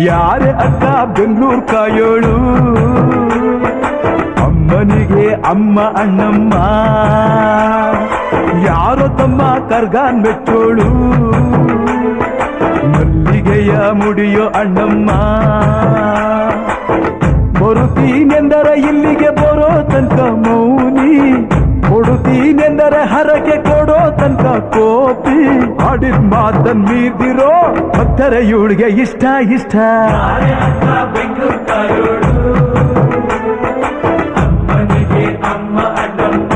ಯಾರೇ ಅಕ್ಕ ಬೆಂಗಳೂರು ಕಾಯೋಳು, ಅಮ್ಮನಿಗೆ ಅಮ್ಮ ಅಣ್ಣಮ್ಮ, ಯಾರೋ ತಮ್ಮ ಕರ್ಗಾನ್ ಮೆಚ್ಚೋಳು, ಮಲ್ಲಿಗೆಯ ಮುಡಿಯೋ ಅಣ್ಣಮ್ಮ. ಬರುತ್ತೀನೆಂದರೆ ಇಲ್ಲಿಗೆ ಬರೋ ತನಕ ಮೌನಿ, ಕೊಡುತ್ತೀನೆಂದರೆ ಹರಕೆ ಕೊಡೋ ತನಕ ಕೋಪಿ. ಆಡಿದ ಮಾತನ್ ಮೀದಿರೋ ಭಕ್ತರ ಇವಳಿಗೆ ಇಷ್ಟ ಇಷ್ಟ. ಅಮ್ಮನಿಗೆ ಅಮ್ಮ ಅಣ್ಣಮ್ಮ,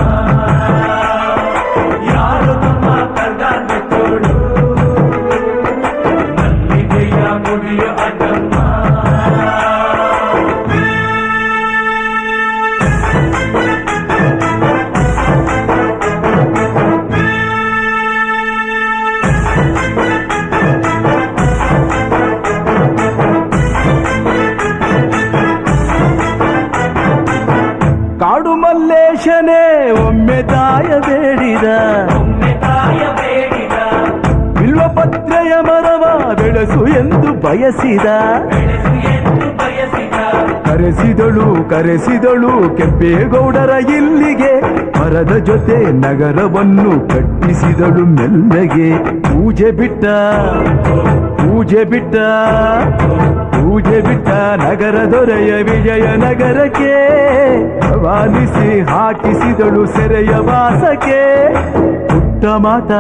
ಯಾರು ತಮ್ಮ ಕರ್ಗಾನ್ ಮೆಚ್ಚೋಳು, ಮಲ್ಲಿಗೆಯ ಮುಡಿಯೋ ಅಣ್ಣಮ್ಮ. ಕಾಡು ಮಲ್ಲೇಶನೇ ಒಮ್ಮೆ ತಾಯ ಬೇಡಿದ, ಬಿಲ್ವಪತ್ರೆಯ ಮರವ ಬೆಳೆಸು ಎಂದು ಬಯಸಿದ. ಕರೆಸಿದಳು ಕೆಂಪೇಗೌಡರ ಇಲ್ಲಿಗೆ, ಮರದ ಜೊತೆ ನಗರವನ್ನು ಕಟ್ಟಿಸಿದಳು ಮೆಲ್ಲಗೆ. ಪೂಜೆ ಬಿಟ್ಟ ನಗರ ದೊರೆಯ ವಿಜಯನಗರಕ್ಕೆ, ವಾಲಿಸಿ ಹಾಕಿಸಿದಳು ಸೆರೆಯ ವಾಸಕ್ಕೆ. ಪುಟ್ಟ ಮಾತ